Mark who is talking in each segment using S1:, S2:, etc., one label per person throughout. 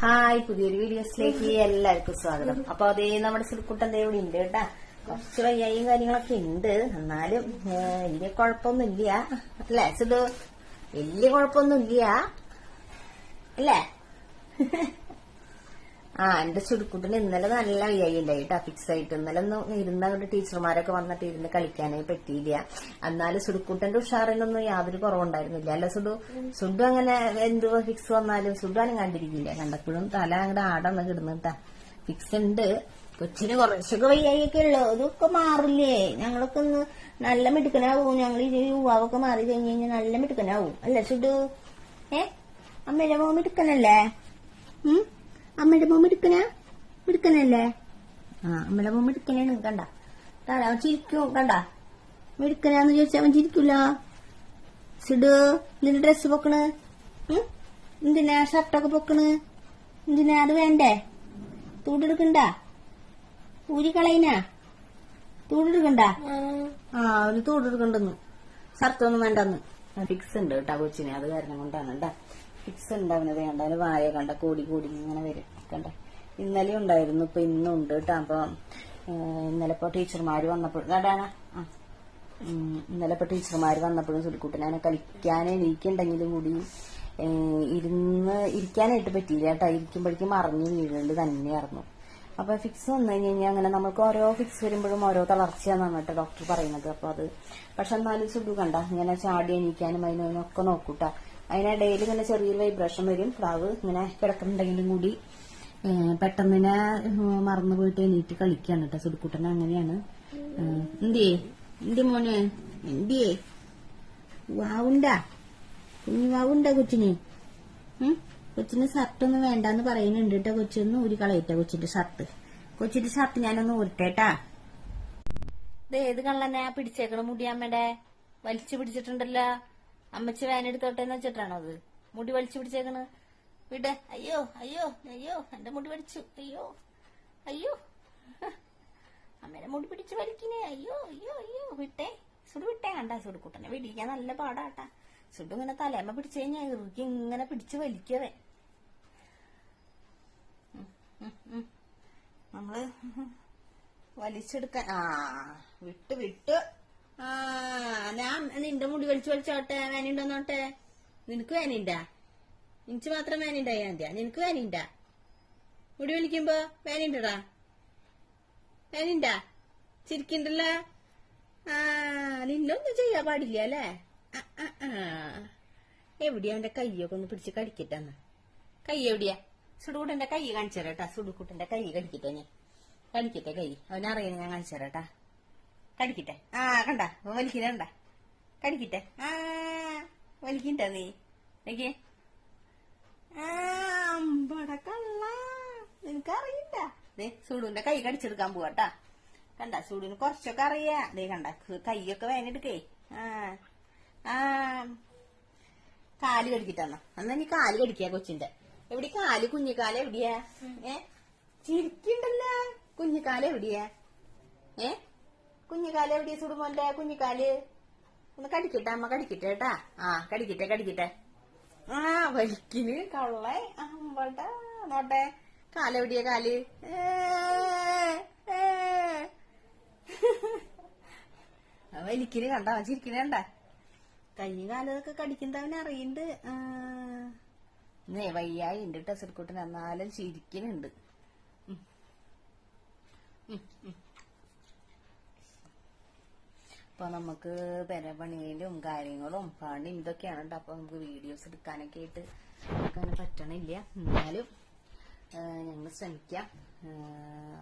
S1: Hi, പുതിയൊരു വീഡിയോസിലേക്ക് എല്ലാവർക്കും സ്വാഗതം. അപ്പൊ അതേ നമ്മുടെ സുൽക്കുട്ടൻ ഇവിടെ ഉണ്ട് കേട്ടാ. കുറച്ച് വയ്യായും കാര്യങ്ങളൊക്കെ ഉണ്ട്, എന്നാലും വലിയ കുഴപ്പമൊന്നുമില്ല അല്ലേ സുധു? വലിയ കുഴപ്പമൊന്നുമില്ല അല്ലേ? എന്റെ സുൽക്കുട്ടന് ഇന്നലെ നല്ല വയ്യായി ഉണ്ടായി കേട്ടാ, ഫിക്സ് ആയിട്ട്. ഇന്നലെ ഒന്നും ഇരുന്ന ടീച്ചർമാരൊക്കെ വന്നിട്ട് ഇരുന്ന് കളിക്കാനേ പറ്റിയില്ല. എന്നാലും സുൽക്കുട്ടന്റെ ഉഷാറിനൊന്നും യാതൊരു കുറവുണ്ടായിരുന്നില്ല അല്ല സുധു? സുധു അങ്ങനെ എന്ത് ഫിക്സ് വന്നാലും സുധാനും കണ്ടിരിക്കില്ല. കണ്ടപ്പോഴും തല അങ്ങോട്ട് ആടന്ന് കിടന്നിട്ടാ. ഫിക്സ് ഉണ്ട്, കൊച്ചിന് കുറച്ചൊക്കെ വയ്യായിയൊക്കെ ഉള്ളു. ഇതൊക്കെ മാറില്ലേ? ഞങ്ങളൊക്കെ ഒന്ന് നല്ല മിടുക്കനാവും. ഞങ്ങൾ ഈ യുവാവൊക്കെ മാറി കഴിഞ്ഞ് കഴിഞ്ഞാൽ നല്ല മിടുക്കനാവും അല്ലേ സുധു? അമ്മയുടെ മോൻ മിടുക്കനല്ലേ? അമ്മയുടെ മോൻ മിടുക്കനല്ലേ? അമ്മയുടെ മോൻ മിടുക്കനാണ്. കണ്ട അവൻ ചിരിക്കും. കണ്ട മിടുക്കനാന്ന് ചോദിച്ചാൽ അവൻ ചിരിക്കൂല. സിഡു, നിന്റെ ഡ്രസ് പൊക്കണ് എന്തിനാ? ഷർട്ടൊക്കെ പൊക്കണ് എന്തിനാ? അത് വേണ്ടേ? തൂടെടുക്കണ്ട? ഊരി കളയിനാ? തൂടെടുക്കണ്ട? അവന് തൂടെടുക്കണ്ടെന്ന്. ഷർട്ടൊന്നും വേണ്ടെന്ന്. ഫിക്സ് ഉണ്ട് കേട്ടാ കൊച്ചിനെ, അത് കാരണം കൊണ്ടാണ് കേട്ടാ. ഫിക്സ് ഉണ്ടാവുന്നത് കണ്ടാലും വായ കണ്ട കൂടി ഇങ്ങനെ വരും കണ്ട. ഇന്നലെ ഉണ്ടായിരുന്നു, ഇപ്പൊ ഇന്നും ഉണ്ട് കേട്ടാ. അപ്പൊ ഇന്നലെ ഇപ്പൊ ടീച്ചർമാര് വന്നപ്പോഴും സുൽക്കുട്ടനെ കളിക്കാൻ എണീക്കുണ്ടെങ്കിലും കൂടി ഇരിക്കാനായിട്ട് പറ്റിയില്ല കേട്ടാ. ഇരിക്കുമ്പോഴേക്കും മറിഞ്ഞു വീഴുന്നുണ്ട് തന്നെയായിരുന്നു. അപ്പൊ ഫിക്സ് വന്നു കഴിഞ്ഞാൽ അങ്ങനെ നമുക്ക് ഓരോ ഫിക്സ് വരുമ്പോഴും ഓരോ തളർച്ചയാണെന്നാണ് കേട്ടോ ഡോക്ടർ പറയുന്നത്. അപ്പൊ അത് പക്ഷെ എന്നാലും സുഖു കണ്ട ഇങ്ങനെ ചാടി എണീക്കാനും അതിനൊക്കെ നോക്കൂട്ടാ. അതിനിടയിൽ ഇങ്ങനെ ചെറിയൊരു വൈബ്രേഷൻ വരും. പ്രാവ് ഇങ്ങനെ കിടക്കുന്നുണ്ടെങ്കിലും കൂടി പെട്ടെന്ന് മറന്നു പോയിട്ട് എണീറ്റ് കളിക്കാണ് കേട്ടോ സുൽക്കുട്ടൻ. അങ്ങനെയാണ്. എന്തിയേ മോനെ? എന്തിയേ? വാവുണ്ടാ? കുഞ്ഞു വാവുണ്ടാ കൊച്ചിന്? കൊച്ചിന് ഷർട്ടൊന്നും വേണ്ടെന്ന് പറയുന്നുണ്ട് കേട്ടോ. കൊച്ചൊന്ന് ഊരി കളയട്ടെ കൊച്ചിന്റെ ഷർട്ട് ഞാനൊന്ന് ഊരിട്ടേട്ടാ. ഇത് ഏത് കള്ളനെ പിടിച്ചേക്കണ? മുടി അമ്മയുടെ വലിച്ചു പിടിച്ചിട്ടുണ്ടല്ലോ. അമ്മച്ചി വേനെടുത്തോട്ടെന്ന് വെച്ചിട്ടാണോ അത് മുടി വലിച്ചു പിടിച്ചേക്കണ്? വിട്. അയ്യോ അയ്യോ അയ്യോ, എന്റെ മുടി വലിച്ചു. അയ്യോ അയ്യോ, അമ്മേടെ മുടി പിടിച്ചു വലിക്കിനെ. അയ്യോ അയ്യോ അയ്യോ, വിട്ടേ സുഡു, വിട്ടേ. കണ്ടാ സുടുക്കുട്ടനെ പിടിക്കാൻ നല്ല പാടാട്ടാ. സുഡു ഇങ്ങനെ തലേമ്മ പിടിച്ചു കഴിഞ്ഞാൽ ഇറുക്കി ഇങ്ങനെ പിടിച്ചു വലിക്കവേ. നമ്മള് വലിച്ചെടുക്കാൻ വിട്ട് ഞാൻ നിന്റെ മുടി വലിച്ചോട്ടെ. വേനുണ്ടോന്നോട്ടെ? നിനക്ക് വേനുണ്ടാ? എനിക്ക് മാത്രം വേനുണ്ടായാ മതിയാ? നിനക്ക് വേനുണ്ടാ? മുടി വലിക്കുമ്പോ വേനുണ്ടടാ? വേനുണ്ടാ? ചിരിക്കണ്ടല്ലോ. നിന്നൊന്നും ചെയ്യാൻ പാടില്ല അല്ലേ? എവിടെയാ അവന്റെ കയ്യൊക്കെ ഒന്ന് പിടിച്ച് കടിക്കട്ടെന്ന്. കൈ എവിടെയാ? സുടുകൂട്ടന്റെ കൈ കാണിച്ചു തരാട്ടാ. സുടുകൂട്ടന്റെ കൈ കടിക്കട്ടെ. ഞാൻ കടിക്കട്ടെ കൈ. അവനറിയണ ഞാൻ കാണിച്ചു തരാട്ടാ. കടിക്കട്ടെ. കണ്ട വലിക്കണ്ട? കടിക്കട്ടെ. വലിക്കണ്ട നീ? നോക്കിയേ. അമ്പട കള്ള, നിനക്കറിയണ്ട? സുഡുവിന്റെ കൈ കടിച്ചെടുക്കാൻ പോവാട്ടാ. കണ്ട സുഡുവിന് കുറച്ചൊക്കെ അറിയാ. കണ്ട കൈയൊക്കെ വേനെടുക്കേ. കാല് കടിക്കിട്ടെന്നാ. എന്നാ നീ കാല് കടിക്കാ കൊച്ചിന്റെ. എവിടെ കാല്? കുഞ്ഞിക്കാല് എവിടെയാ? ചിരിക്കണ്ടല്ലോ. കുഞ്ഞിക്കാല് എവിടെയാ? കുഞ്ഞിക്കാല് എവിടെയാ സുടുമോന്റെ കുഞ്ഞിക്കാല്? ഒന്ന് കടിക്കട്ടെ അമ്മ, കടിക്കട്ടെ കേട്ടാ. കടിക്കട്ടെ. വലിക്കിന് കള്ളേ. അമ്പട നോട്ടെ. കാലെവിടെയാ? കാല് വലിക്കിന് കണ്ട. ചിരിക്കിന് കണ്ട. കൈയും കാലൊക്കെ കടിക്കുന്നവന് അറിയണ്ട്. വയ്യായി ഉണ്ട് കേട്ടോ സുൽക്കുട്ടൻ, എന്നാലും ചിരിക്കുന്നുണ്ട്. അപ്പൊ നമുക്ക് പെരപണിയിലും കാര്യങ്ങളും പണിയും ഇതൊക്കെയാണ് കേട്ടോ. അപ്പൊ നമുക്ക് വീഡിയോസ് എടുക്കാനൊക്കെ ആയിട്ട് അങ്ങനെ പറ്റണില്ല. എന്നാലും ഞങ്ങൾ ശ്രമിക്കാം.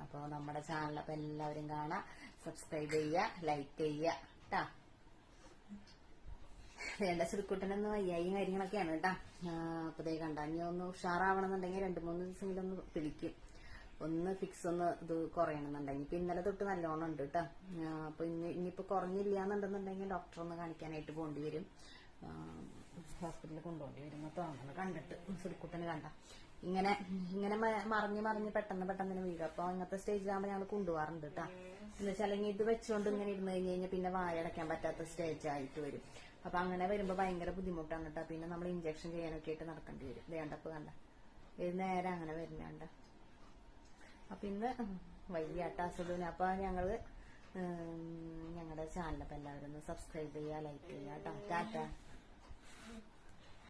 S1: അപ്പൊ നമ്മുടെ ചാനലൊക്കെ എല്ലാവരും കാണാം, സബ്സ്ക്രൈബ് ചെയ്യുക, ലൈക്ക് ചെയ്യുക കേട്ടാ. വേണ്ട സുൽക്കുട്ടനൊന്ന് വയ്യായും കാര്യങ്ങളൊക്കെയാണ് കേട്ടാ. അപ്പൊ ദേ കണ്ട ഇനി ഒന്ന് ഉഷാറാവണമെന്നുണ്ടെങ്കിൽ 2-3 ദിവസമെങ്കിലും ഒന്ന് പിടിക്കും. ഒന്ന് ഫിക്സ് ഒന്ന് ഇത് കുറയണമെന്നുണ്ടെങ്കിൽ. ഇപ്പൊ ഇന്നലെ തൊട്ട് നല്ലോണം ഉണ്ട് കേട്ടോ. അപ്പൊ ഇനിയിപ്പോ കുറഞ്ഞില്ല എന്നുണ്ടെന്നുണ്ടെങ്കിൽ ഡോക്ടറെ ഒന്ന് കാണിക്കാനായിട്ട് പോകേണ്ടി വരും. ഹോസ്പിറ്റലിൽ കൊണ്ടുപോകേണ്ടി വരും. തോന്നുന്നു കണ്ടിട്ട്. സുൽക്കുട്ടന് കണ്ട ഇങ്ങനെ മറിഞ്ഞ് പെട്ടെന്ന് വീഴും. അപ്പൊ ഇങ്ങനത്തെ സ്റ്റേജിലാകുമ്പോ ഞങ്ങൾ കൊണ്ടുപോകാറുണ്ട് കേട്ടാ. എന്ന് വെച്ചാൽ അല്ലെങ്കിൽ ഇത് വെച്ചുകൊണ്ട് ഇങ്ങനെ ഇരുന്ന് കഴിഞ്ഞാൽ പിന്നെ വായ അടയ്ക്കാൻ പറ്റാത്ത സ്റ്റേജ് ആയിട്ട് വരും. അപ്പൊ അങ്ങനെ വരുമ്പോ ഭയങ്കര ബുദ്ധിമുട്ടാണ് കേട്ടോ. പിന്നെ നമ്മൾ ഇഞ്ചക്ഷൻ ചെയ്യാനൊക്കെ ആയിട്ട് നടക്കേണ്ടി വരും. വേണ്ടപ്പോ കണ്ട ഇത് നേരെ അങ്ങനെ വരുന്നുണ്ട്. അപ്പൊ ഇന്ന് വൈകിയാട്ട സുഡുവിന്. അപ്പൊ ഞങ്ങളുടെ ചാനലപ്പോ എല്ലാവരും ഒന്ന് സബ്സ്ക്രൈബ് ചെയ്യുക, ലൈക്ക് ചെയ്യുക കേട്ടോ. ടാറ്റ.